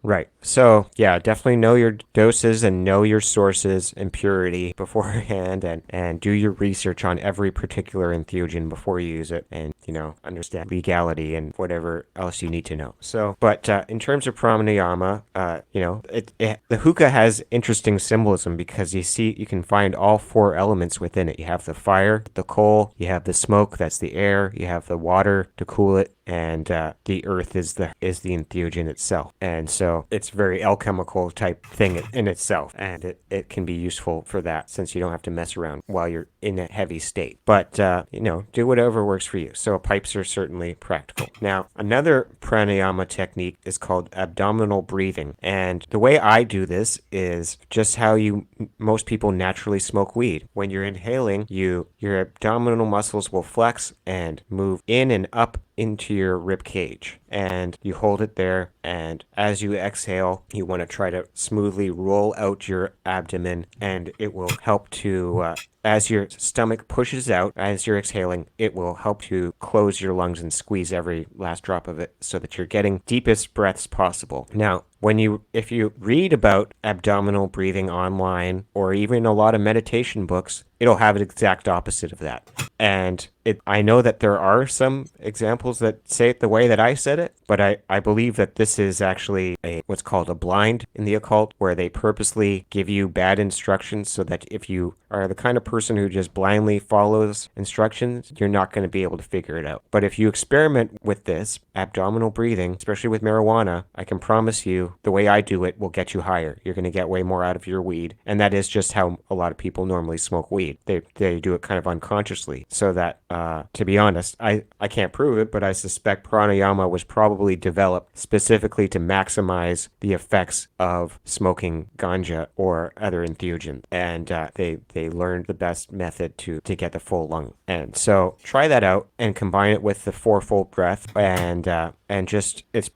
Right. So, yeah, definitely know your doses and know your sources and purity beforehand, and do your research on every particular entheogen before you use it, and, understand legality and whatever else you need to know. So, but in terms of pranayama, the hookah has interesting symbolism because you can find all four elements within it. You have the fire, the coal, you have the smoke, that's the air, you have the water to cool it, and the earth is the entheogen itself. And so it's very alchemical type thing in itself, and it can be useful for that since you don't have to mess around while you're in a heavy state. But do whatever works for you. So pipes are certainly practical. Now, another pranayama technique is called abdominal breathing, and the way I do this is just how most people naturally smoke weed. When you're inhaling, your abdominal muscles will flex and move in and up into your rib cage, and you hold it there, and as you exhale you want to try to smoothly roll out your abdomen, and it will help to as your stomach pushes out as you're exhaling, it will help to close your lungs and squeeze every last drop of it so that you're getting deepest breaths possible. Now, if you read about abdominal breathing online or even a lot of meditation books, it'll have an exact opposite of that. And I know that there are some examples that say it the way that I said it, but I believe that this is actually what's called a blind in the occult, where they purposely give you bad instructions so that if you are the kind of person who just blindly follows instructions, you're not going to be able to figure it out. But if you experiment with this abdominal breathing, especially with marijuana, I can promise you the way I do it will get you higher. You're going to get way more out of your weed. And that is just how a lot of people normally smoke weed. They do it kind of unconsciously. So that, to be honest, I can't prove it, but I suspect pranayama was probably developed specifically to maximize the effects of smoking ganja or other entheogens. And they learned the best method to get the full lung. And so try that out and combine it with the fourfold breath,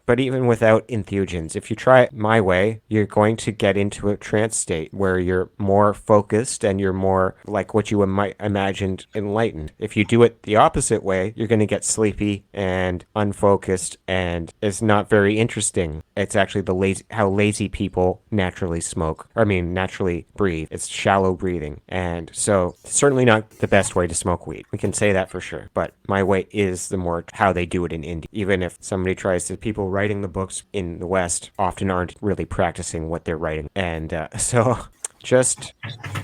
but even without entheogens, if you try it my way, you're going to get into a trance state where you're more focused and you're more like what you might imagined enlightened. If you do it the opposite way, you're going to get sleepy and unfocused, and it's not very interesting. It's actually how lazy people naturally naturally breathe. It's shallow breathing. And so certainly not the best way to smoke weed. We can say that for sure. But my way is the more how they do it in India. Even if somebody tries to, people writing the books in the West often aren't really practicing what they're writing. And so just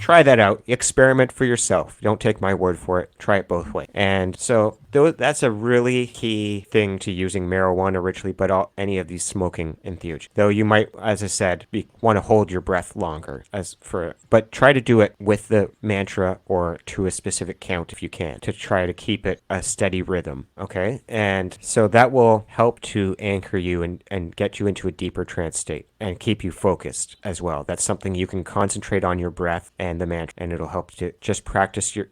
try that out. Experiment for yourself. Don't take my word for it. Try it both ways. And so that's a really key thing to using marijuana originally, but any of these smoking entheogens. Though you might, as I said, want to hold your breath longer but try to do it with the mantra or to a specific count if you can, to try to keep it a steady rhythm. Okay? And so that will help to anchor you and get you into a deeper trance state and keep you focused as well. That's something you can concentrate on your breath and the mantra, and it'll help to just practice you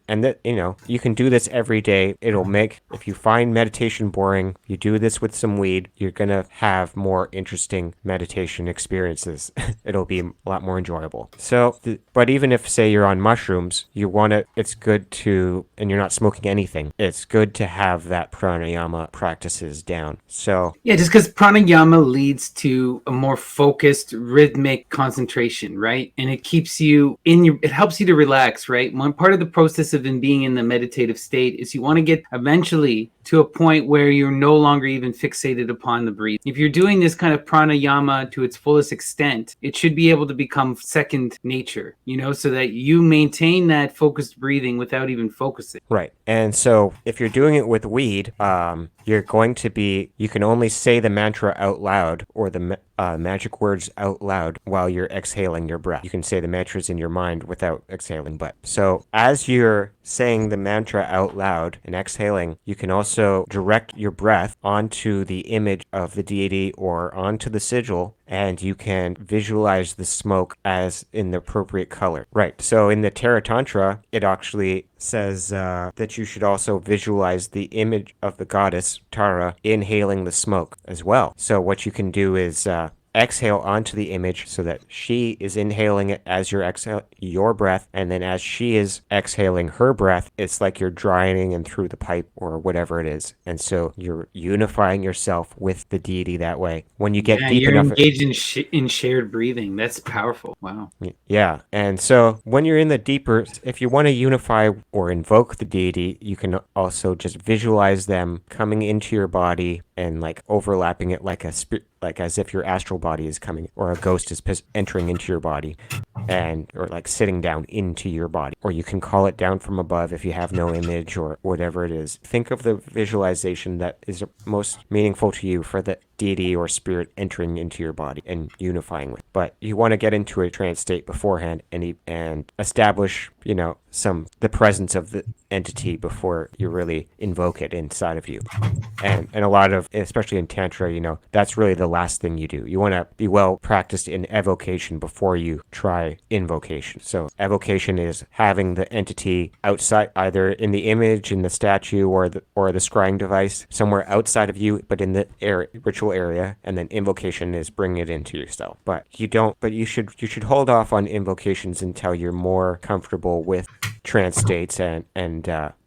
can do this every day. It'll make, if you find meditation boring, you do this with some weed, you're going to have more interesting meditation experiences. It'll be a lot more enjoyable. So, but even if, say, you're on mushrooms, it's good to, and you're not smoking anything, it's good to have that pranayama practices down. So, yeah, just because pranayama leads to a more focused, rhythmic concentration, right? And it keeps you it helps you to relax, right? One part of the process of being in the meditative state is you want to get eventually to a point where you're no longer even fixated upon the breathing. If you're doing this kind of pranayama to its fullest extent, it should be able to become second nature, so that you maintain that focused breathing without even focusing. Right. And so if you're doing it with weed, you can only say the mantra out loud or the magic words out loud while you're exhaling your breath. You can say the mantras in your mind without exhaling, but so as you're saying the mantra out loud and exhaling, you can also direct your breath onto the image of the deity or onto the sigil, and you can visualize the smoke as in the appropriate color. Right. So in the Tara Tantra, it actually says that you should also visualize the image of the goddess Tara inhaling the smoke as well. So what you can do is exhale onto the image so that she is inhaling it as your breath, and then as she is exhaling her breath, it's like you're drying in through the pipe or whatever it is. And so you're unifying yourself with the deity that way. When you get Yeah, deep you're enough, engaged in shared breathing. That's powerful. Wow. yeah. And so when you're in the deeper, if you want to unify or invoke the deity, you can also just visualize them coming into your body and like overlapping it like a spirit, like as if your astral body is coming or a ghost is entering into your body, and or like sitting down into your body, or you can call it down from above if you have no image or whatever it is. Think of the visualization that is most meaningful to you for the deity or spirit entering into your body and unifying with. But you want to get into a trance state beforehand and establish, the presence of the entity before you really invoke it inside of you. And a lot of, especially in Tantra, that's really the last thing you do. You want to be well practiced in evocation before you try invocation. So evocation is having the entity outside, either in the image, in the statue, or the scrying device, somewhere outside of you, but in the ritual area. And then invocation is bringing it into yourself. But you should hold off on invocations until you're more comfortable with trance states and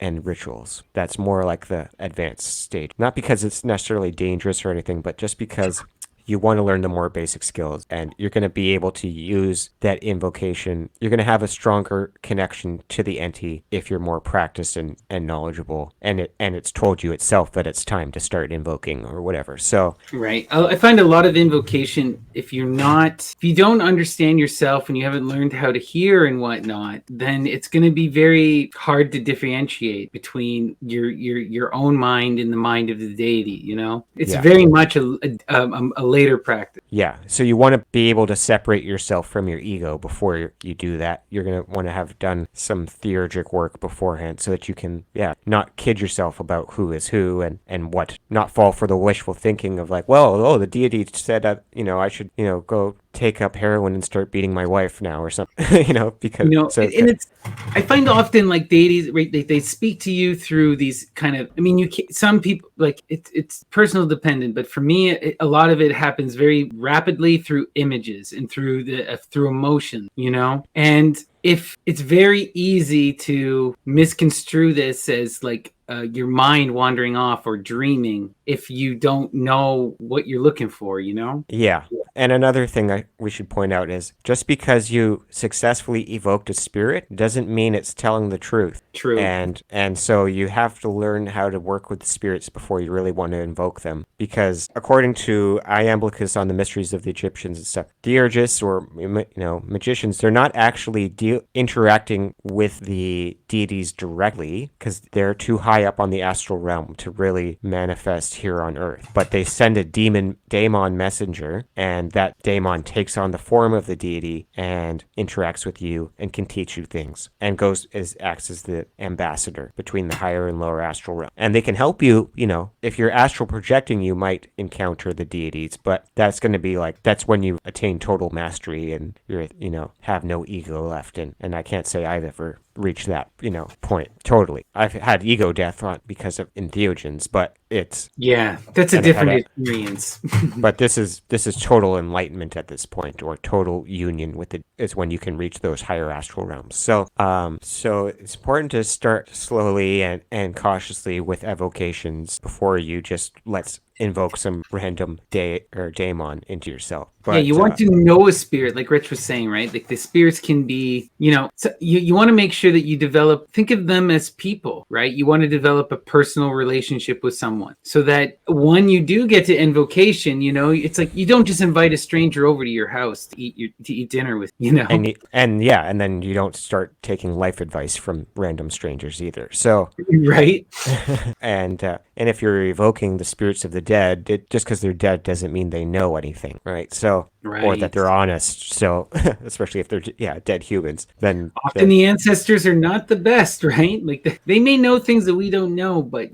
rituals. That's more like the advanced stage. Not because it's necessarily dangerous or anything, but just because you want to learn the more basic skills, and you're going to be able to use that invocation. You're going to have a stronger connection to the entity if you're more practiced and knowledgeable, and it's told you itself that it's time to start invoking or whatever. So right, I find a lot of invocation, if you don't understand yourself and you haven't learned how to hear and whatnot, then it's going to be very hard to differentiate between your own mind and the mind of the deity. It's very much a later practice. Yeah, so you want to be able to separate yourself from your ego before you do that. You're going to want to have done some theurgic work beforehand so that you can, not kid yourself about who is who and what, not fall for the wishful thinking of like, the deity said that, I should, go take up heroin and start beating my wife now or something, because I find often like deities, right, they speak to you through these kind of, some people, like it's personal dependent, but for me, a lot of it happens very rapidly through images and through emotion, and if it's very easy to misconstrue this as like your mind wandering off or dreaming if you don't know what you're looking for, Yeah. And another thing we should point out is just because you successfully evoked a spirit doesn't mean it's telling the truth. True. And so you have to learn how to work with the spirits before you really want to invoke them. Because according to Iamblichus on the Mysteries of the Egyptians and stuff, Theurgists or magicians, they're not actually interacting with the deities directly because they're too high up on the astral realm to really manifest here on Earth. But they send a daemon messenger, and that daemon takes on the form of the deity and interacts with you and can teach you things and acts as the ambassador between the higher and lower astral realm. And they can help you, if you're astral projecting, you might encounter the deities, but that's going to be that's when you attain total mastery and you're, have no ego left. And I can't say I've ever reached that, point totally. I've had ego death because of entheogens, but that's a different experience. But this is total enlightenment at this point, or total union with it is when you can reach those higher astral realms. So it's important to start slowly and cautiously with evocations before you just let's invoke some random daemon into yourself. But, you want to know a spirit, like Rich was saying, right? Like the spirits can be, so you want to make sure that you think of them as people, right? You want to develop a personal relationship with someone so that when you do get to invocation, it's like you don't just invite a stranger over to your house to eat dinner with, And then you don't start taking life advice from random strangers either. So right. and if you're evoking the spirits of the dead, just because they're dead doesn't mean they know anything, right? So, or that they're honest. So, especially if they're dead humans, then often the ancestors are not the best, right? Like they may know things that we don't know, but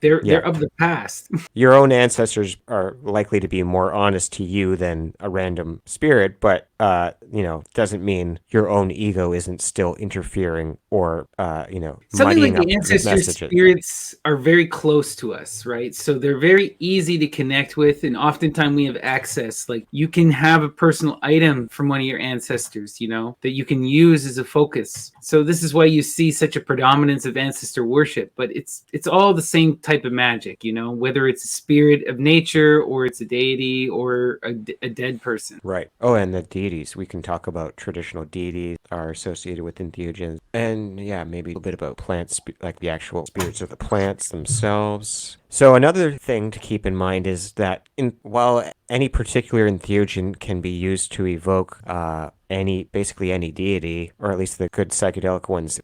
they're of the past. Your own ancestors are likely to be more honest to you than a random spirit, but doesn't mean your own ego isn't still interfering or something like muddying the up ancestor messages. Spirits are very close to us, right? So they're very easy to connect with, and oftentimes we have access. Like you can have a personal item from one of your ancestors, you know, that you can use as a focus. So this is why you see such a predominance of ancestor worship, but it's all the same type of magic, you know, whether it's a spirit of nature or it's a deity or a dead person. Right. Oh, and the deities. We can talk about traditional deities are associated with entheogens. And yeah, maybe a little bit about plants, like the actual spirits of the plants themselves. So another thing to keep in mind is that while any particular entheogen can be used to evoke basically any deity, or at least the good psychedelic ones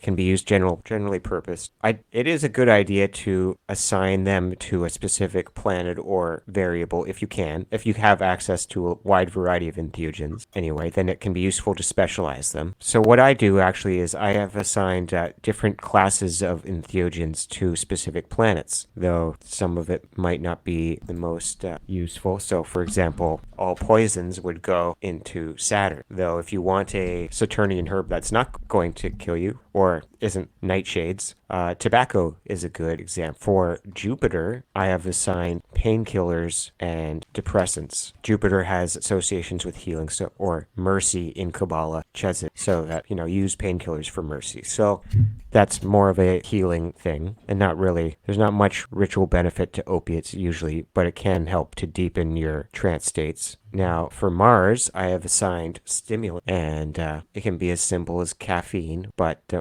can be used generally purposed. It is a good idea to assign them to a specific planet or variable if you can. If you have access to a wide variety of entheogens, anyway, then it can be useful to specialize them. So what I do actually is I have assigned different classes of entheogens to specific planets, though some of it might not be the most useful. So for example, all poisons would go into Saturn, though if you want a Saturnian herb that's not going to kill you or isn't nightshades, tobacco is a good example. For Jupiter, I have assigned painkillers and depressants. Jupiter has associations with healing, or mercy in Kabbalah, chesed, so that, use painkillers for mercy. So that's more of a healing thing, and there's not much ritual benefit to opiates usually, but it can help to deepen your trance states. Now, for Mars, I have assigned stimulant, and it can be as simple as caffeine,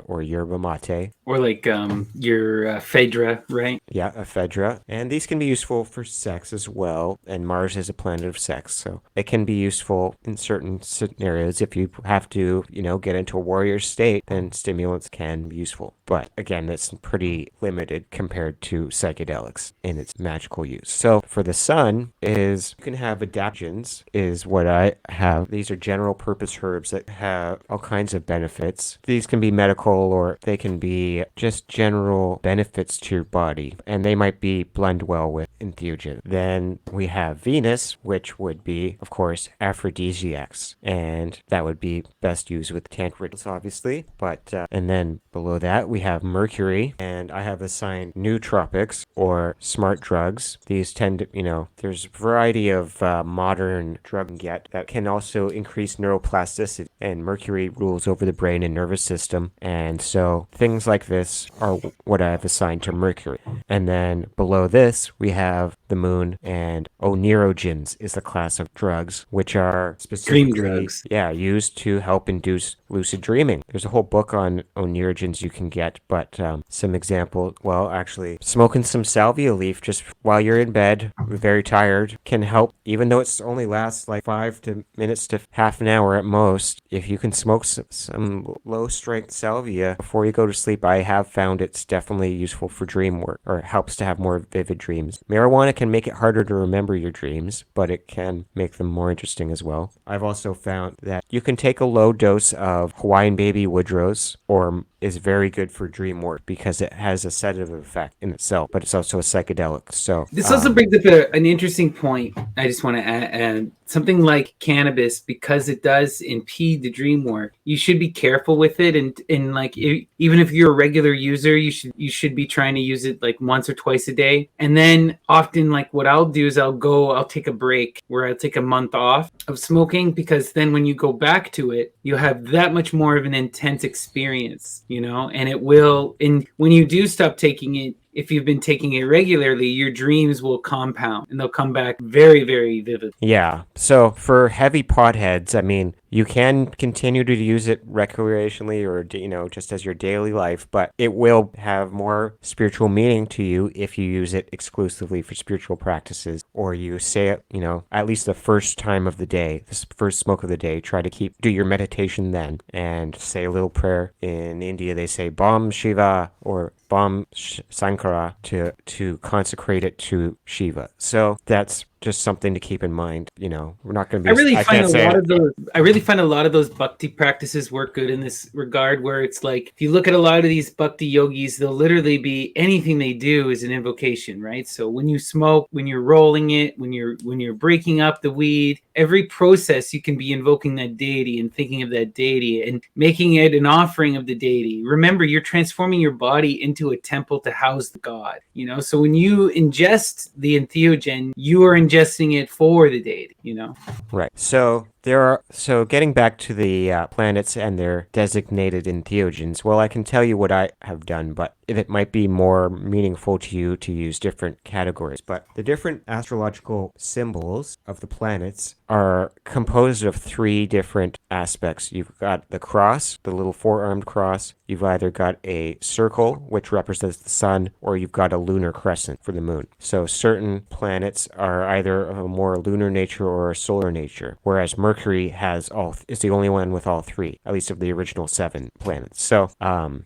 or yerba mate. Or like your Phaedra, right? Yeah, ephedra. And these can be useful for sex as well, and Mars is a planet of sex, so it can be useful in certain scenarios. If you have to, get into a warrior state, then stimulants can be useful. But again, it's pretty limited compared to psychedelics in its magical use. So for the sun you can have adaptogens, is what I have. These are general purpose herbs that have all kinds of benefits. These can be medical, or they can be just general benefits to your body, and they might blend well with entheogen. Then we have Venus, which would be, of course, aphrodisiacs, and that would be best used with tantric rituals, obviously. And then below that we have Mercury, and I have assigned nootropics or smart drugs. These tend to, there's a variety of modern drug you can get that can also increase neuroplasticity, and Mercury rules over the brain and nervous system, and so things like this are what I have assigned to Mercury. And then below this we have the moon, and onerogens is the class of drugs which are specifically dream drugs. Used to help induce lucid dreaming. There's a whole book on onerogens you can get, but some examples, actually smoking some salvia leaf just while you're in bed, very tired, can help, even though it's only lasts like 5 minutes to half an hour at most. If you can smoke some low strength salvia before you go to sleep, I have found it's definitely useful for dream work, or it helps to have more vivid dreams. Marijuana can make it harder to remember your dreams, but it can make them more interesting as well. I've also found that you can take a low dose of Hawaiian baby woodrose, or is very good for dream work because it has a sedative effect in itself, but it's also a psychedelic. So this also brings up an interesting point. I just want to add something like cannabis, because it does impede the dream work. You should be careful with it, and like even if you're a regular user, you should be trying to use it like once or twice a day. And then often, like what I'll do is I'll take a break where I'll take a month off of smoking, because then when you go back to it, you'll have that much more of an intense experience, and it will. And when you do stop taking it, if you've been taking it regularly, your dreams will compound and they'll come back very, very vivid. Yeah. So for heavy potheads, I mean, you can continue to use it recreationally or, just as your daily life, but it will have more spiritual meaning to you if you use it exclusively for spiritual practices, or you say it, at least the first time of the day, the first smoke of the day, try to do your meditation then and say a little prayer. In India, they say Bam Shiva or Bam Sankara to consecrate it to Shiva. So that's just something to keep in mind. We're not going to I be. really I find can't a say lot it. of those. I really find a lot of those bhakti practices work good in this regard. Where it's like, if you look at a lot of these bhakti yogis, they'll literally be anything they do is an invocation, right? So when you smoke, when you're rolling it, when you're breaking up the weed, every process you can be invoking that deity and thinking of that deity and making it an offering of the deity. Remember, you're transforming your body into a temple to house the god. So when you ingest the entheogen, you are ingesting it for the deity. Right. So getting back to the planets and their designated entheogens, well, I can tell you what I have done, but it might be more meaningful to you to use different categories. But the different astrological symbols of the planets are composed of three different aspects. You've got the cross, the little four-armed cross. You've either got a circle, which represents the sun, or you've got a lunar crescent for the moon. So certain planets are either of a more lunar nature or a solar nature, whereas Mercury is the only one with all three, at least of the original 7 planets. So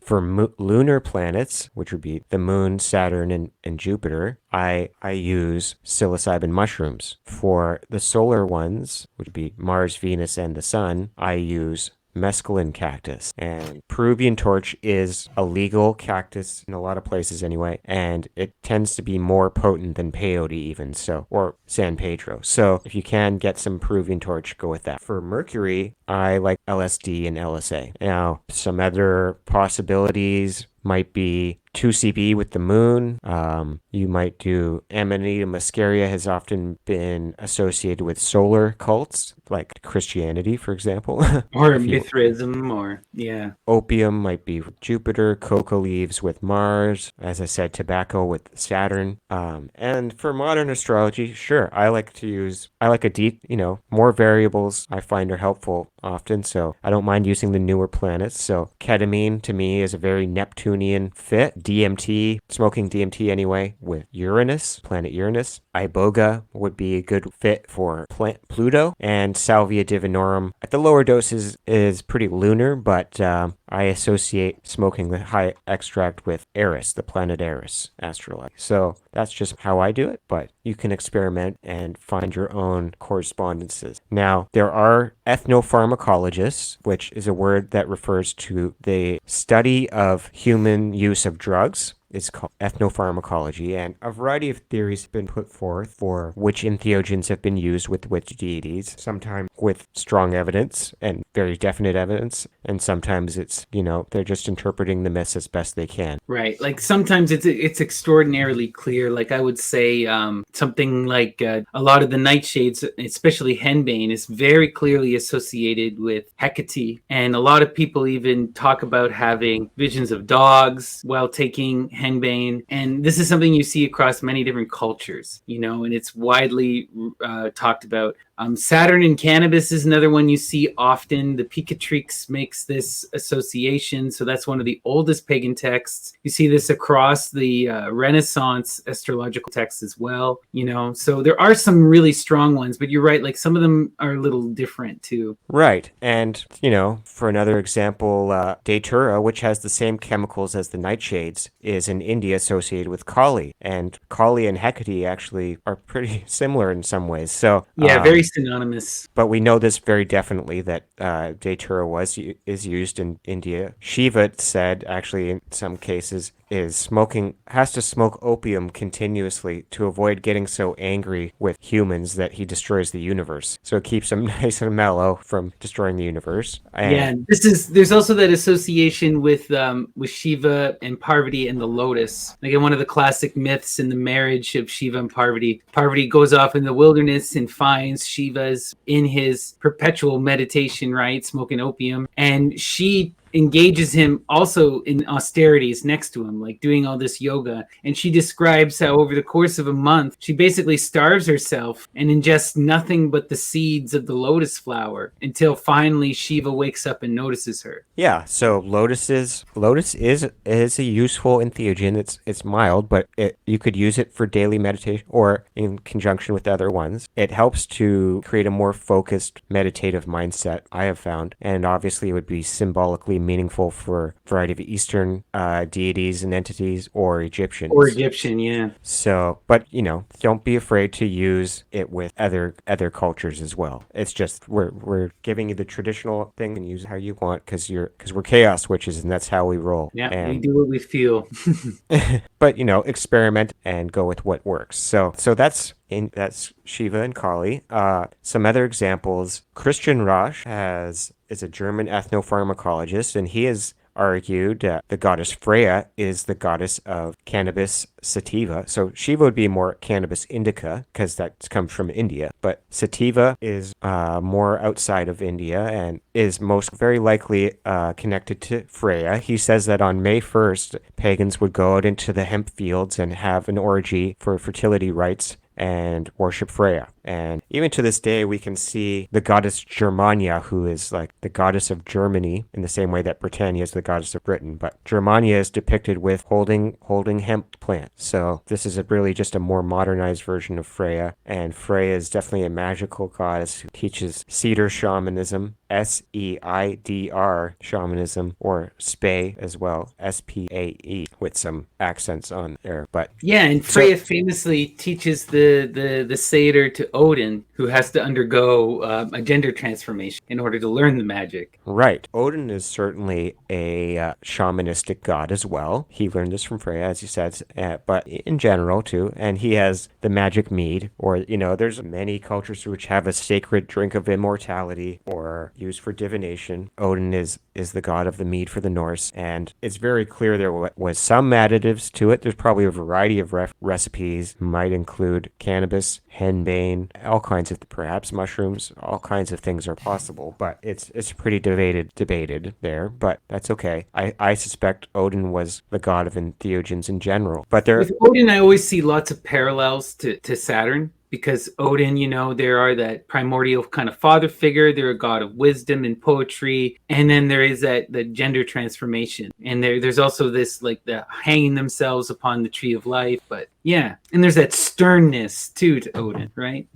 for lunar planets, which would be the moon, Saturn, and Jupiter, I use psilocybin mushrooms. For the solar ones, which would be Mars, Venus, and the sun, I use mescaline cactus. And Peruvian torch is a legal cactus in a lot of places anyway, and it tends to be more potent than peyote even, or San Pedro. So if you can get some Peruvian torch, go with that. For Mercury, I like LSD and LSA. Now, some other possibilities might be 2CB with the moon. You might do Amanita muscaria, has often been associated with solar cults, like Christianity, for example. Or Mithraism, or yeah. Opium might be with Jupiter, coca leaves with Mars, as I said, tobacco with Saturn. And for modern astrology, sure, I like more variables I find are helpful often, so I don't mind using the newer planets. So ketamine to me is a very Neptunian fit. DMT, smoking DMT anyway, with Uranus, planet Uranus. Iboga would be a good fit for Pluto, and Salvia divinorum at the lower doses is pretty lunar, but I associate smoking the high extract with Eris, the planet Eris astrology. So that's just how I do it, but you can experiment and find your own correspondences. Now, there are ethnopharmacologists, which is a word that refers to the study of human use of drugs. It's called ethnopharmacology, and a variety of theories have been put forth for which entheogens have been used with which deities, sometimes with strong evidence and very definite evidence, and sometimes it's, they're just interpreting the myths as best they can. Right. Like sometimes it's extraordinarily clear. Like I would say something like a lot of the nightshades, especially henbane, is very clearly associated with Hecate. And a lot of people even talk about having visions of dogs while taking henbane. And this is something you see across many different cultures, and it's widely talked about. Saturn and cannabis is another one you see often. The Picatrix makes this association. So that's one of the oldest pagan texts. You see this across the Renaissance astrological texts as well, So there are some really strong ones, but you're right. Like some of them are a little different too. Right. And, for another example, Datura, which has the same chemicals as the nightshades, is in India associated with Kali. And Kali and Hecate actually are pretty similar in some ways. So yeah, very synonymous. But we know this very definitely that Datura is used in India. Shiva said, actually, in some cases, has to smoke opium continuously to avoid getting so angry with humans that he destroys the universe. So it keeps him nice and mellow from destroying the universe. And there's also that association with Shiva and Parvati and the lotus. Like in one of the classic myths in the marriage of Shiva and Parvati, Parvati goes off in the wilderness and finds Shiva's in his perpetual meditation, right, smoking opium, and she engages him also in austerities next to him, like doing all this yoga. And she describes how over the course of a month, she basically starves herself and ingests nothing but the seeds of the lotus flower until finally Shiva wakes up and notices her. Yeah, so lotus is a useful entheogen. It's mild, but you could use it for daily meditation or in conjunction with other ones. It helps to create a more focused meditative mindset, I have found, and obviously it would be symbolically particularly meaningful for a variety of Eastern deities and entities or Egyptians. Or Egyptian, yeah. So, but don't be afraid to use it with other cultures as well. It's just we're giving you the traditional thing and use it how you want because we're chaos witches and that's how we roll. Yeah, And we do what we feel. but experiment and go with what works. So that's Shiva and Kali. Some other examples. Christian Roche is a German ethnopharmacologist, and he has argued the goddess Freya is the goddess of cannabis sativa. So Shiva would be more cannabis indica because that comes from India, but sativa is more outside of India and is most very likely connected to Freya. He says that on May 1st, pagans would go out into the hemp fields and have an orgy for fertility rites and worship Freya. And even to this day, we can see the goddess Germania, who is like the goddess of Germany in the same way that Britannia is the goddess of Britain. But Germania is depicted with holding hemp plants. So this is really just a more modernized version of Freya. And Freya is definitely a magical goddess who teaches cedar shamanism, SEIDR shamanism, or Spae as well, SPAE, with some accents on there. But yeah, and Freya famously teaches the satyr to Odin, who has to undergo a gender transformation in order to learn the magic. Right. Odin is certainly a shamanistic god as well. He learned this from Freya, as you said, but in general too. And he has the magic mead, or there's many cultures which have a sacred drink of immortality or used for divination. Odin is the god of the mead for the Norse, and it's very clear there was some additives to it. There's probably a variety of recipes. Might include cannabis, henbane, all kinds of, perhaps mushrooms, all kinds of things are possible, but it's pretty debated there, but that's okay. I suspect Odin was the god of entheogens in general. But with Odin, I always see lots of parallels to Saturn. Because Odin, there are that primordial kind of father figure. They're a god of wisdom and poetry. And then there is the gender transformation. And there's also this, like, the hanging themselves upon the tree of life. But yeah, and there's that sternness too to Odin, right?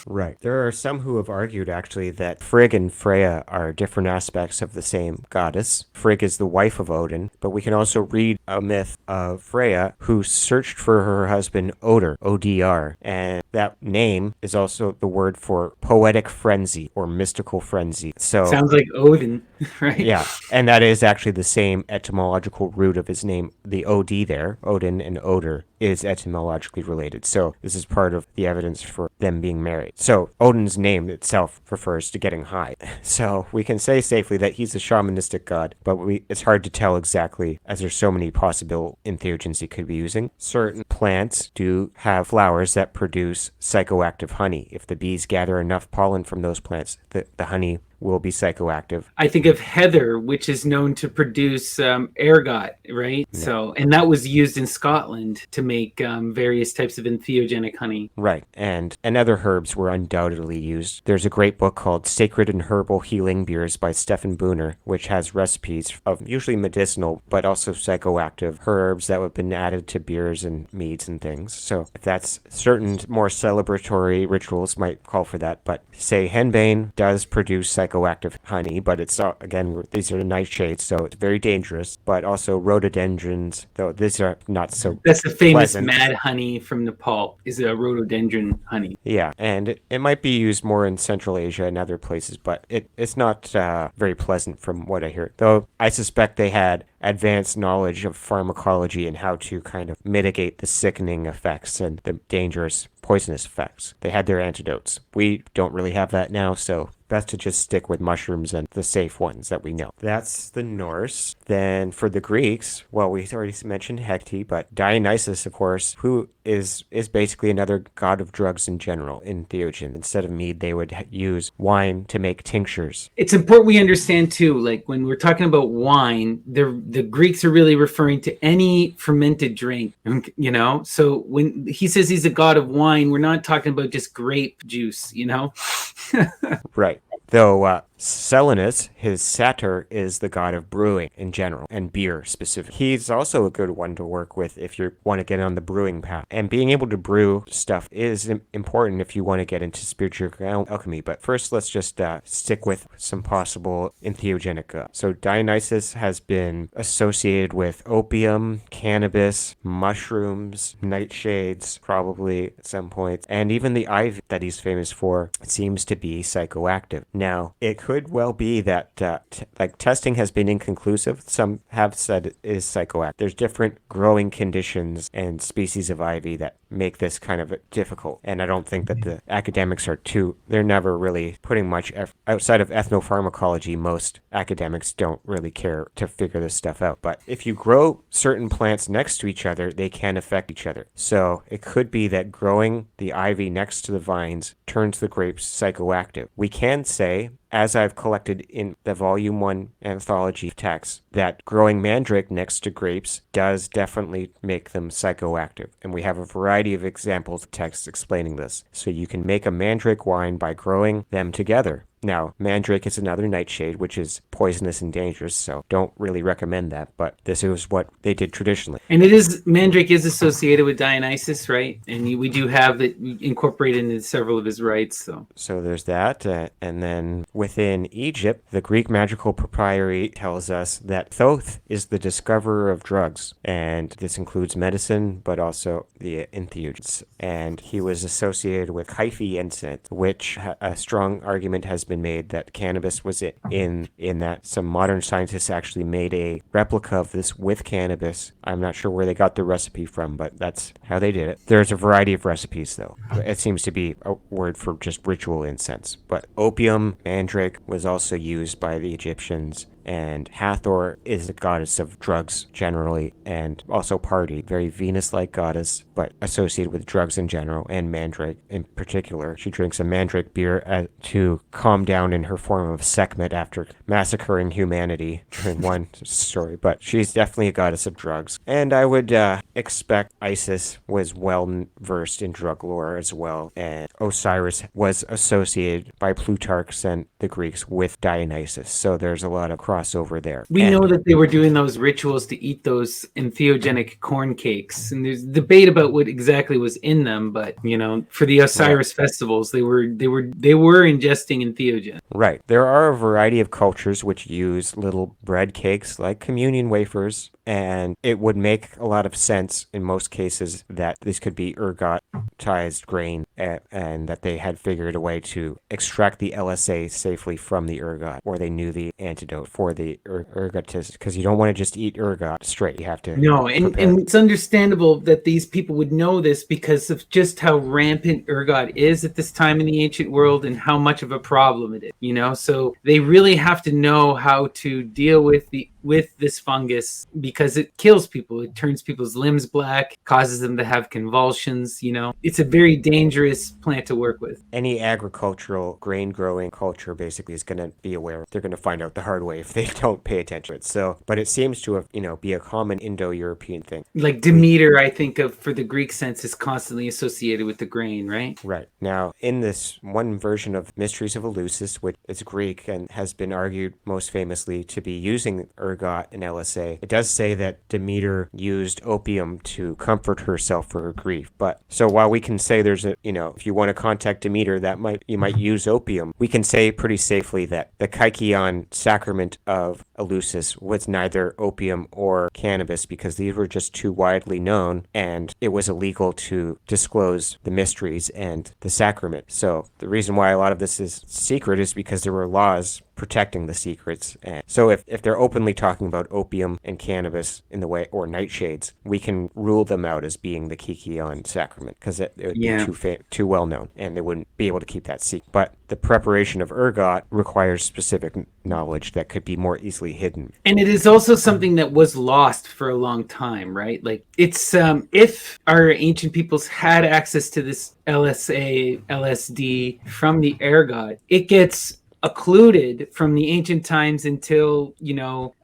Right. There are some who have argued actually that Frigg and Freya are different aspects of the same goddess. Frigg is the wife of Odin, but we can also read a myth of Freya who searched for her husband Odr, ODR, and that name is also the word for poetic frenzy or mystical frenzy. So sounds like Odin, right? Yeah, and that is actually the same etymological root of his name. The OD there, Odin and Odr, is etymologically related. So this is part of the evidence for them being married. So Odin's name itself refers to getting high. So we can say safely that he's a shamanistic god, but it's hard to tell exactly as there's so many possible entheogens he could be using. Certain plants do have flowers that produce psychoactive honey. If the bees gather enough pollen from those plants, the honey will be psychoactive. I think of heather, which is known to produce ergot, right? Yeah. So, and that was used in Scotland to make various types of entheogenic honey. Right, and other herbs were undoubtedly used. There's a great book called Sacred and Herbal Healing Beers by Stefan Booner, which has recipes of usually medicinal, but also psychoactive herbs that have been added to beers and meads and things. So if that's certain more celebratory rituals might call for that, but say henbane does produce psychoactive honey, but it's again, these are nightshades, so it's very dangerous. But also rhododendrons, though these are not so. That's the famous pleasant. mad honey from Nepal. Is a rhododendron honey. Yeah, and it might be used more in Central Asia and other places, but it's not very pleasant from what I hear. Though I suspect they had advanced knowledge of pharmacology and how to kind of mitigate the sickening effects and the dangerous poisonous effects. They had their antidotes. We don't really have that now, so best to just stick with mushrooms and the safe ones that we know. That's the Norse. Then for the Greeks, well, we already mentioned Hecate, but Dionysus, of course, who is basically another god of drugs in general in Entheogen. Instead of mead, they would use wine to make tinctures. It's important we understand too, like when we're talking about wine, the Greeks are really referring to any fermented drink, So when he says he's a god of wine, we're not talking about just grape juice, Right. Though Selinus, his satyr, is the god of brewing in general and beer specifically. He's also a good one to work with if you want to get on the brewing path. And being able to brew stuff is important if you want to get into spiritual alchemy. But first, let's just stick with some possible entheogenic gods. So Dionysus has been associated with opium, cannabis, mushrooms, nightshades, probably at some point, and even the ivy that he's famous for seems to be psychoactive. Now, it could well be that testing has been inconclusive. Some have said it is psychoactive. There's different growing conditions and species of ivy that make this kind of difficult, and I don't think that the academics they're never really putting much outside of ethnopharmacology. Most academics don't really care to figure this stuff out, but if you grow certain plants next to each other, they can affect each other. So it could be that growing the ivy next to the vines turns the grapes psychoactive. We can say, as I've collected in the Volume 1 anthology text, that growing mandrake next to grapes does definitely make them psychoactive. And we have a variety of examples of texts explaining this. So you can make a mandrake wine by growing them together. Now, mandrake is another nightshade, which is poisonous and dangerous, so don't really recommend that, but this is what they did traditionally. And mandrake is associated with Dionysus, right? And we do have it incorporated into several of his rites. So there's that, and then within Egypt, the Greek magical papyri tells us that Thoth is the discoverer of drugs, and this includes medicine, but also the entheogens. And he was associated with Kyphi incense, which a strong argument has been made that cannabis was in that. Some modern scientists actually made a replica of this with cannabis. I'm not sure where they got the recipe from, but that's how they did it. There's a variety of recipes, though. It seems to be a word for just ritual incense. But opium, mandrake, was also used by the Egyptians. And Hathor is the goddess of drugs generally, and also party. Very Venus-like goddess, but associated with drugs in general, and mandrake in particular. She drinks a mandrake beer to calm down in her form of Sekhmet after massacring humanity during one story. But she's definitely a goddess of drugs. And I would expect Isis was well-versed in drug lore as well. And Osiris was associated by Plutarch and the Greeks with Dionysus. So there's a lot of crossover there. We know that they were doing those rituals to eat those entheogenic corn cakes, and there's debate about what exactly was in them. But for the Osiris festivals, they were ingesting entheogen. Right. There are a variety of cultures which use little bread cakes like communion wafers, and it would make a lot of sense in most cases that this could be ergotized grain, and that they had figured a way to extract the LSA safely from the ergot, or they knew the antidote for the ergotism, because you don't want to just eat ergot straight. You have to and it's understandable that these people would know this because of just how rampant ergot is at this time in the ancient world and how much of a problem it is. So they really have to know how to deal with this fungus, because it kills people. It turns people's limbs black, causes them to have convulsions. It's a very dangerous plant to work with. Any agricultural grain growing culture basically is going to be aware. They're going to find out the hard way if they don't pay attention to it. So, but it seems to have, be a common Indo-European thing. Like Demeter, I think of for the Greek sense, is constantly associated with the grain, right? Right. Now, in this one version of Mysteries of Eleusis, which is Greek and has been argued most famously to be using ergot and LSA, it does say that Demeter used opium to comfort herself for her grief. But so while we can say there's if you want to contact Demeter, you might use opium, we can say pretty safely that the Kykeon sacrament of Eleusis was neither opium or cannabis, because these were just too widely known, and it was illegal to disclose the mysteries and the sacrament. So the reason why a lot of this is secret is because there were laws protecting the secrets. And so if they're openly talking about opium and cannabis in the way, or nightshades, we can rule them out as being the Kykeon sacrament, because it would be too well known, and they wouldn't be able to keep that secret. But the preparation of ergot requires specific knowledge that could be more easily hidden. And it is also something that was lost for a long time, right? Like it's if our ancient peoples had access to this LSA, LSD from the ergot, it gets occluded from the ancient times until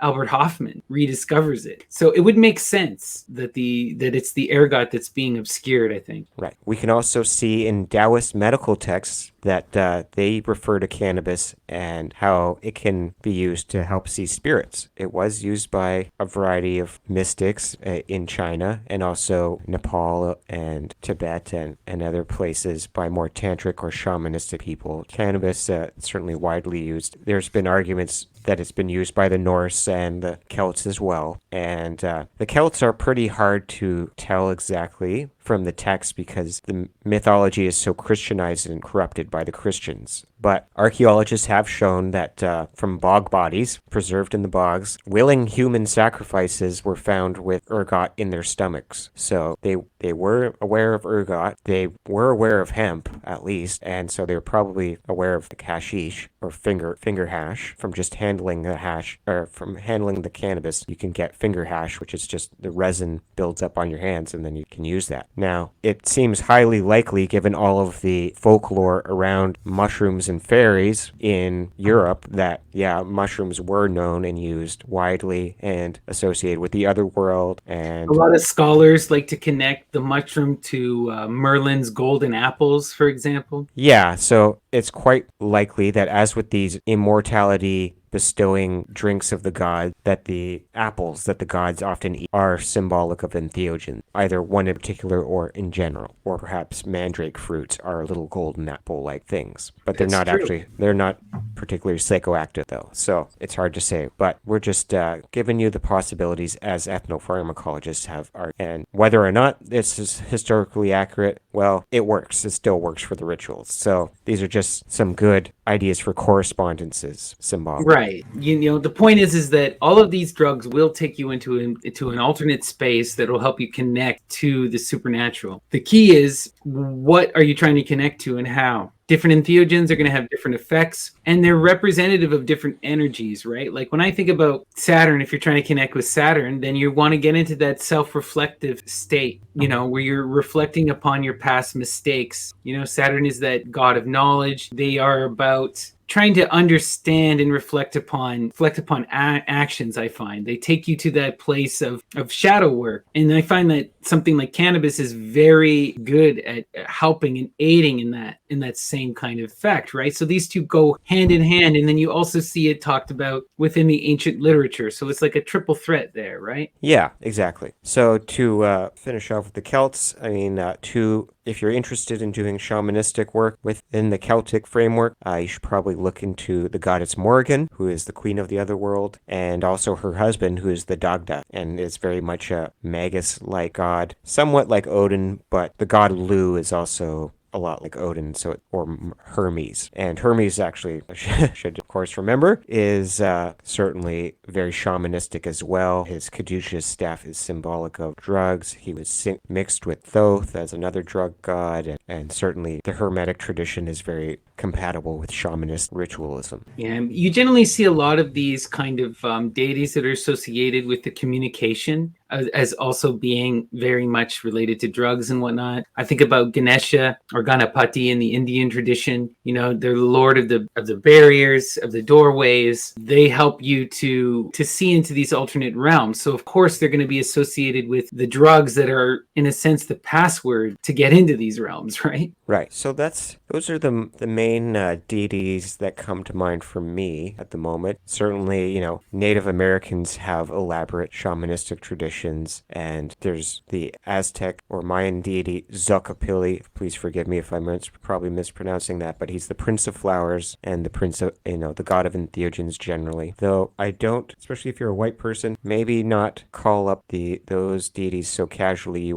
Albert Hoffman rediscovers it. So it would make sense that it's the ergot that's being obscured, I think. Right. We can also see in Taoist medical texts that they refer to cannabis and how it can be used to help see spirits. It was used by a variety of mystics in China and also Nepal and Tibet and other places by more tantric or shamanistic people. Cannabis certainly widely used. There's been arguments that it's been used by the Norse and the Celts as well. And the Celts are pretty hard to tell exactly from the text because the mythology is so Christianized and corrupted by the Christians. But archaeologists have shown that from bog bodies preserved in the bogs, willing human sacrifices were found with ergot in their stomachs. So they were aware of ergot, they were aware of hemp at least, and so they were probably aware of the hashish or finger hash from just handling the hash or from handling the cannabis. You can get finger hash, which is just the resin builds up on your hands and then you can use that. Now, it seems highly likely, given all of the folklore around mushrooms and fairies in Europe, that, yeah, mushrooms were known and used widely and associated with the other world. And a lot of scholars like to connect the mushroom to Merlin's golden apples, for example. yeah, so it's quite likely that, as with these immortality bestowing drinks of the god, that the apples that the gods often eat are symbolic of entheogens, either one in particular or in general. Or perhaps mandrake fruits are little golden apple-like things. But they're not actually, they're not particularly psychoactive though, so it's hard to say. But we're just giving you the possibilities as ethnopharmacologists have. And whether or not this is historically accurate, well, it works. It still works for the rituals. So these are just some good ideas for correspondences symbolic. Right. You know, the point is that all of these drugs will take you into an alternate space that will help you connect to the supernatural. The key is, what are you trying to connect to and how? Different entheogens are going to have different effects, and they're representative of different energies, right? Like when I think about Saturn, if you're trying to connect with Saturn, then you want to get into that self-reflective state, you know, where you're reflecting upon your past mistakes. You know, Saturn is that god of knowledge. They are about trying to understand and reflect upon actions. I find they take you to that place of shadow work, and I find that something like cannabis is very good at helping and aiding in that same kind of effect, right? So these two go hand in hand, and then you also see it talked about within the ancient literature. So it's like a triple threat there, right? Yeah, exactly. So to finish off with the Celts, I mean, if you're interested in doing shamanistic work within the Celtic framework, you should probably look into the goddess Morrigan, who is the queen of the other world, and also her husband, who is the Dagda, and is very much a magus-like god, somewhat like Odin, but the god Lu is also a lot like Odin, or Hermes. And Hermes, actually, I should of course remember, is certainly very shamanistic as well. His caduceus staff is symbolic of drugs. He was mixed with Thoth as another drug god, and certainly the Hermetic tradition is very compatible with shamanist ritualism. Yeah, you generally see a lot of these kind of deities that are associated with the communication as also being very much related to drugs and whatnot. I think about Ganesha or Ganapati in the Indian tradition. You know, they're the lord of the barriers, of the doorways. They help you to see into these alternate realms. So of course they're going to be associated with the drugs that are, in a sense, the password to get into these realms, right? Right. So those are the main deities that come to mind for me at the moment. Certainly, you know, Native Americans have elaborate shamanistic traditions, and there's the Aztec or Mayan deity Zocapili. Please forgive me if I'm probably mispronouncing that, but he's the Prince of Flowers and the Prince of, you know, the god of entheogens generally. Though I don't, especially if you're a white person, maybe not call up those deities so casually. You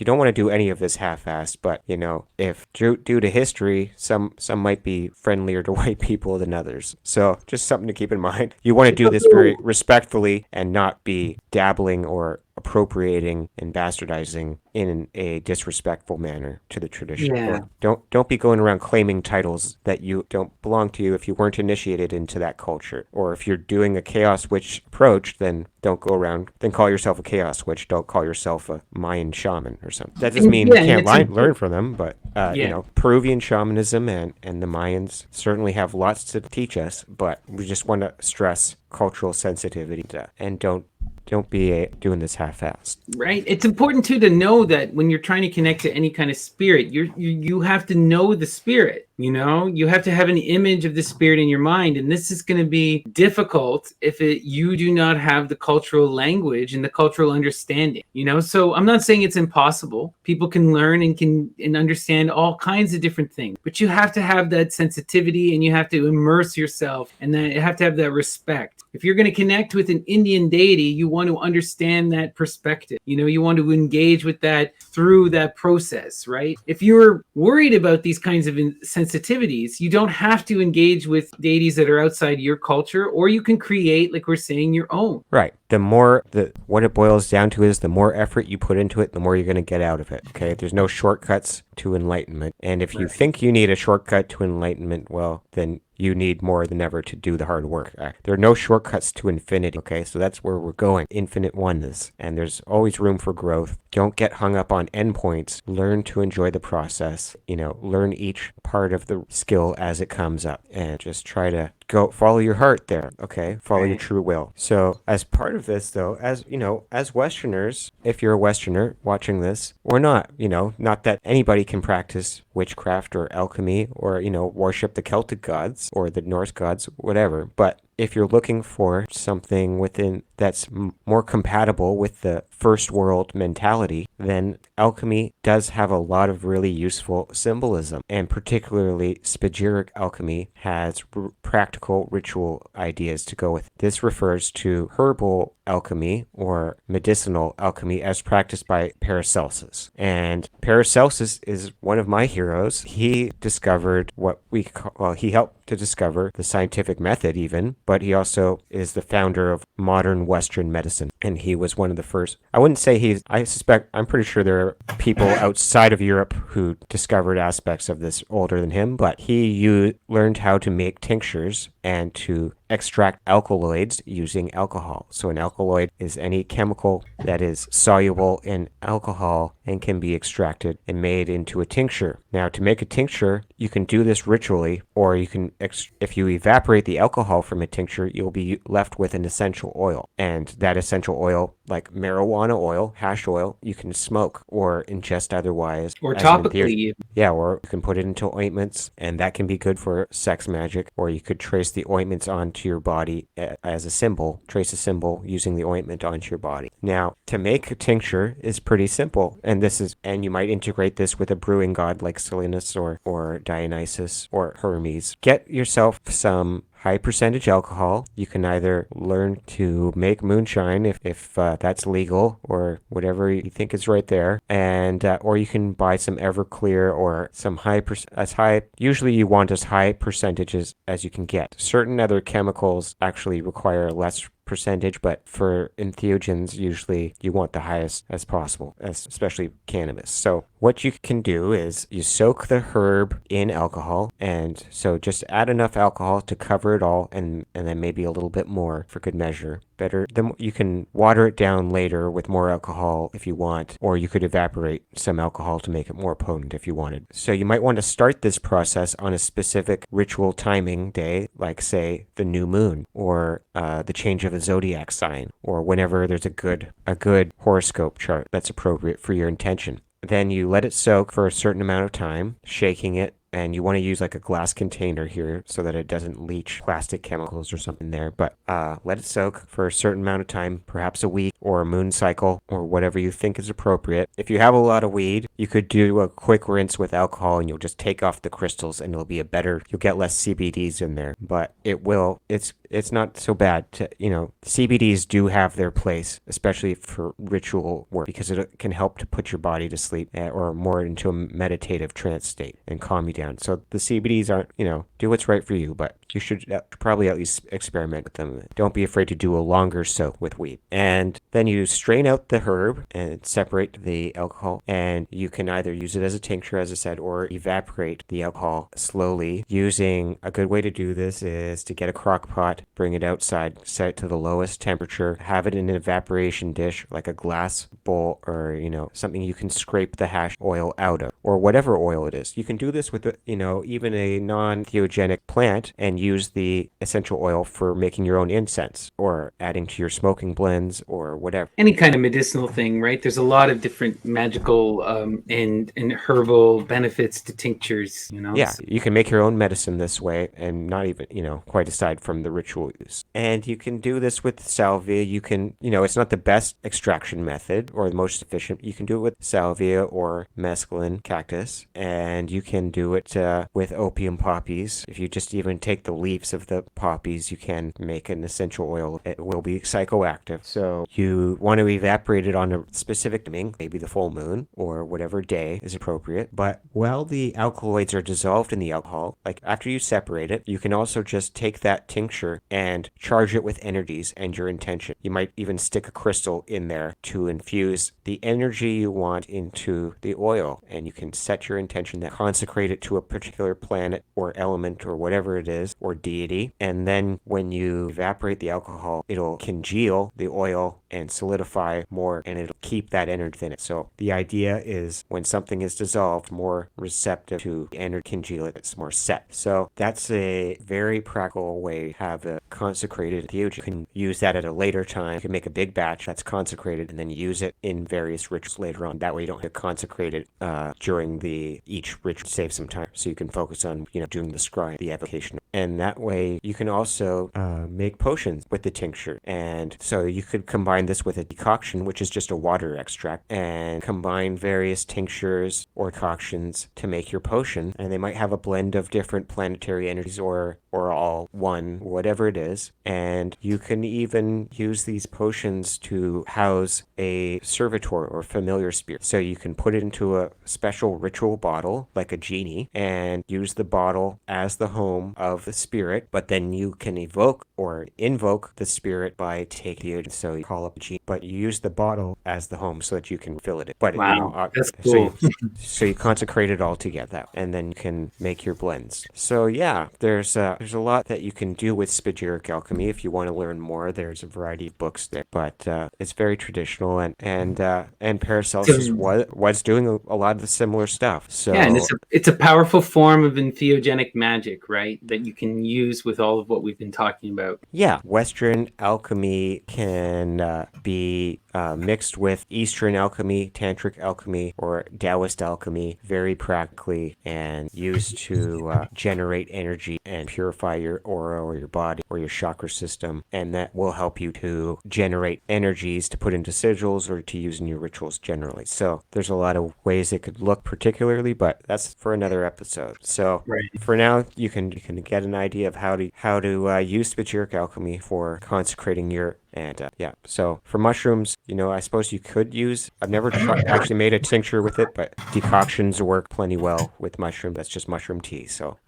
don't want to do any of this half-assed, but you know, if due to history, some might be friendlier to white people than others. So just something to keep in mind. You want to do this very respectfully and not be dabbling or appropriating and bastardizing in a disrespectful manner to the tradition. Yeah. Or don't be going around claiming titles that you don't belong to you if you weren't initiated into that culture. Or if you're doing a Chaos Witch approach, then don't go around, then call yourself a Chaos Witch. Don't call yourself a Mayan shaman or something. That doesn't mean you can't learn from them, but you know, Peruvian shamanism and the Mayans certainly have lots to teach us, but we just want to stress cultural sensitivity and don't be doing this half-assed. Right. It's important too to know that when you're trying to connect to any kind of spirit, you have to know the spirit. You have to have an image of the spirit in your mind, and this is going to be difficult if you do not have the cultural language and the cultural understanding. So I'm not saying it's impossible. People can learn and understand all kinds of different things, but you have to have that sensitivity, and you have to immerse yourself, and then you have to have that respect. If you're going to connect with an Indian deity, you want to understand that perspective. You want to engage with that through that process, right? If you're worried about these kinds of sensitivities, you don't have to engage with deities that are outside your culture, or you can create, like we're saying, your own. Right. What it boils down to is the more effort you put into it, the more you're going to get out of it. Okay. There's no shortcuts to enlightenment. And if you think you need a shortcut to enlightenment, well, then you need more than ever to do the hard work. There are no shortcuts to infinity. Okay. So that's where we're going. Infinite oneness. And there's always room for growth. Don't get hung up on endpoints. Learn to enjoy the process. Learn each part of the skill as it comes up, and just try to go follow your heart there. Okay. Follow your true will. So as part of this though, as Westerners, if you're a Westerner watching this or not, not that anybody can practice witchcraft or alchemy or, worship the Celtic gods or the Norse gods, whatever. But if you're looking for something within that's more compatible with the first world mentality, then alchemy does have a lot of really useful symbolism, and particularly Spagyric alchemy has practical ritual ideas to go with. This refers to herbal alchemy or medicinal alchemy as practiced by Paracelsus. And Paracelsus is one of my heroes. He discovered he helped to discover the scientific method even, but he also is the founder of modern Western medicine. And he was one of the first. I'm pretty sure there are people outside of Europe who discovered aspects of this older than him, but he learned how to make tinctures and to extract alkaloids using alcohol. So an alkaloid is any chemical that is soluble in alcohol and can be extracted and made into a tincture. Now, to make a tincture, you can do this ritually, or you can, if you evaporate the alcohol from a tincture, you'll be left with an essential oil. And that essential oil, like marijuana oil, hash oil, you can smoke or ingest otherwise. Or topically. Yeah, or you can put it into ointments, and that can be good for sex magic, or you could trace the ointments onto your body as a symbol, trace a symbol using the ointment onto your body. Now, to make a tincture is pretty simple, and you might integrate this with a brewing god like Silenus or Dionysus or Hermes. Get yourself some high percentage alcohol. You can either learn to make moonshine if that's legal, or whatever you think is right there, and or you can buy some Everclear or some usually you want as high percentages as you can get. Certain other chemicals actually require less percentage, but for entheogens, usually you want the highest as possible, especially cannabis. So what you can do is you soak the herb in alcohol, and so just add enough alcohol to cover it all, and then maybe a little bit more for good measure. You can water it down later with more alcohol if you want, or you could evaporate some alcohol to make it more potent if you wanted. So you might want to start this process on a specific ritual timing day, like say the new moon, or the change of a zodiac sign, or whenever there's a good horoscope chart that's appropriate for your intention. Then you let it soak for a certain amount of time, shaking it. And you want to use like a glass container here so that it doesn't leach plastic chemicals or something there. But let it soak for a certain amount of time, perhaps a week or a moon cycle or whatever you think is appropriate. If you have a lot of weed, you could do a quick rinse with alcohol, and you'll just take off the crystals, and you'll get less CBDs in there. But it's not so bad to, CBDs do have their place, especially for ritual work, because it can help to put your body to sleep or more into a meditative trance state and calm you down. So the CBDs aren't, do what's right for you, but you should probably at least experiment with them. Don't be afraid to do a longer soak with weed. And then you strain out the herb and separate the alcohol, and you can either use it as a tincture, as I said, or evaporate the alcohol slowly. Using a good way to do this is to get a crock pot, bring it outside, set it to the lowest temperature, have it in an evaporation dish like a glass bowl, or something you can scrape the hash oil out of, or whatever oil it is. You can do this with even a non-theogenic plant, and use the essential oil for making your own incense or adding to your smoking blends or whatever. Any kind of medicinal thing, right? There's a lot of different magical and herbal benefits to tinctures, you know? Yeah, So, you can make your own medicine this way and not even, quite aside from the ritual use. And you can do this with salvia. You can, it's not the best extraction method or the most efficient. You can do it with salvia or mescaline cactus, and you can do it with opium poppies. If you just even take the leaves of the poppies, you can make an essential oil. It will be psychoactive. So you want to evaporate it on a specific timing, maybe the full moon or whatever day is appropriate. But while the alkaloids are dissolved in the alcohol, like after you separate it, you can also just take that tincture and charge it with energies and your intention. You might even stick a crystal in there to infuse the energy you want into the oil, and you can set your intention that consecrate it to a particular planet or element or whatever it is or deity. And then when you evaporate the alcohol, it'll congeal the oil and solidify more, and it'll keep that energy in it. So the idea is when something is dissolved, more receptive to energy, congeal it, it's more set. So that's a very practical way to have a consecrated entheogen. You can use that at a later time. You can make a big batch that's consecrated and then use it in various rituals later on. That way you don't have to consecrate it during each ritual. Save some time so you can focus on doing the scrying, the evocation. And that way you can also make potions with the tincture. And so you could combine this with a decoction, which is just a water extract, and combine various tinctures or decoctions to make your potion. And they might have a blend of different planetary energies or all one, whatever it is. And you can even use these potions to house a servitor or familiar spirit. So you can put it into a special ritual bottle, like a genie, and use the bottle as the home of the spirit, but then you can evoke or invoke the spirit by taking it. So you call up a genie, but you use the bottle as the home so that you can fill it. But wow, that's cool. so you consecrate it all together, and then you can make your blends. So yeah, there's a lot that you can do with Spagyric alchemy. If you want to learn more, there's a variety of books there, but it's very traditional, and Paracelsus was doing a lot of the similar stuff. So yeah, and it's a powerful form of entheogenic magic, right? That you can use with all of what we've been talking about. yeah, Western alchemy can be mixed with Eastern alchemy, Tantric alchemy, or Taoist alchemy very practically, and used to generate energy and purify your aura or your body or your chakra system. And that will help you to generate energies to put into sigils or to use in your rituals generally. So there's a lot of ways it could look particularly, but that's for another episode. So for now, you can get an idea of how to use Spagyric alchemy for consecrating your. And so for mushrooms, I suppose you could use, I've never actually made a tincture with it, but decoctions work plenty well with mushroom. That's just mushroom tea. So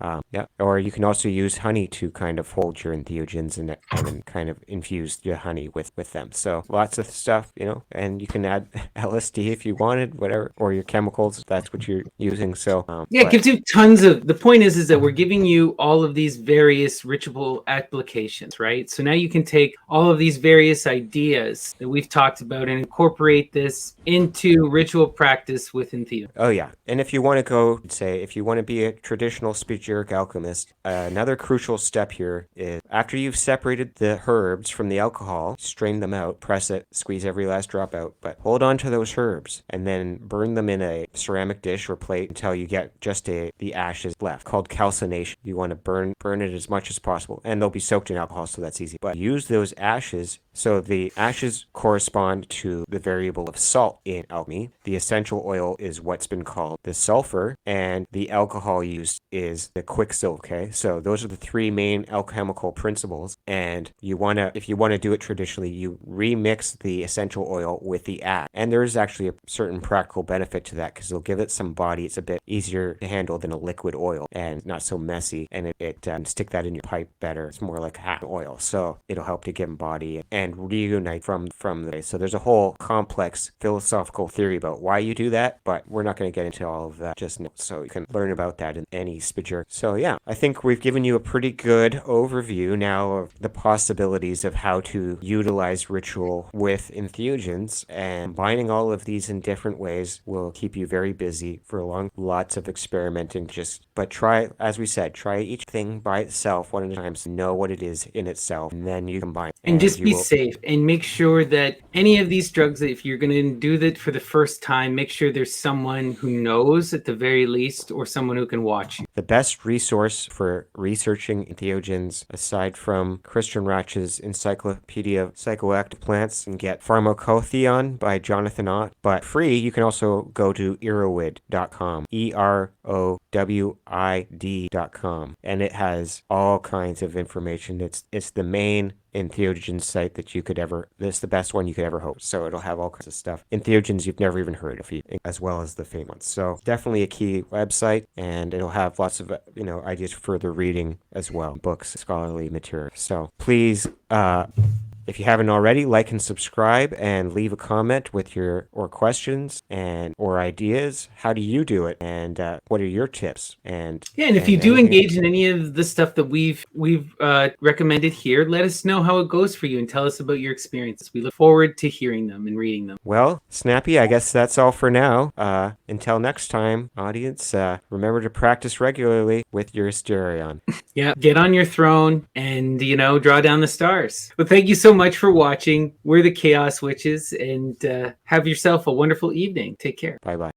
or you can also use honey to kind of hold your entheogens and then kind of infuse your honey with them. So lots of stuff, and you can add LSD if you wanted, whatever, or your chemicals if that's what you're using. So it gives you tons of, the point is that we're giving you all of these various ritual applications, right? So now you can take all of these various ideas that we've talked about and incorporate this into ritual practice with entheogens. Oh yeah, and if you want to be a traditional Spagyric alchemist, another crucial step here is after you've separated the herbs from the alcohol, strain them out, press it, squeeze every last drop out, but hold on to those herbs and then burn them in a ceramic dish or plate until you get just the ashes left, called calcination. You want to burn it as much as possible, and they'll be soaked in alcohol, so that's easy. But use those ashes. So the ashes correspond to the variable of salt in alchemy. The essential oil is what's been called the sulfur, and the alcohol used is the quicksilver. Okay, so those are the three main alchemical principles. And if you want to do it traditionally, you remix the essential oil with the ash. And there is actually a certain practical benefit to that because it'll give it some body. It's a bit easier to handle than a liquid oil and not so messy. And it stick that in your pipe better. It's more like hot oil, so it'll help to give them body. and reunite from the. So there's a whole complex philosophical theory about why you do that, but we're not going to get into all of that just now. So you can learn about that in any Spagyric. So yeah, I think we've given you a pretty good overview now of the possibilities of how to utilize ritual with entheogens, and combining all of these in different ways will keep you very busy for lots of experimenting. But try, as we said, try each thing by itself one at a time, so know what it is in itself, and then you combine. And just be safe, and make sure that any of these drugs, if you're going to do that for the first time, make sure there's someone who knows at the very least, or someone who can watch you. The best resource for researching entheogens, aside from Christian Ratch's Encyclopedia of Psychoactive Plants, and get Pharmacotheon by Jonathan Ott. But free, you can also go to erowid.com, EROWID.com, and it has all kinds of information. It's the main entheogen site that you could ever, it's the best one you could ever hope. So it'll have all kinds of stuff, entheogens you've never even heard of, as well as the famous ones. So definitely a key website, and it'll have lots of ideas for further reading as well, books, scholarly material. So please, if you haven't already, like and subscribe, and leave a comment with your questions or ideas. How do you do it, and what are your tips? And if you do engage in any of the stuff that we've recommended here, let us know how it goes for you and tell us about your experiences. We look forward to hearing them and reading them. Well, Snappy, I guess that's all for now. Until next time, audience, remember to practice regularly with your Asterion. Yeah, get on your throne and, draw down the stars. Well, thank you so much for watching. We're the Chaos Witches, and have yourself a wonderful evening. Take care. Bye-bye.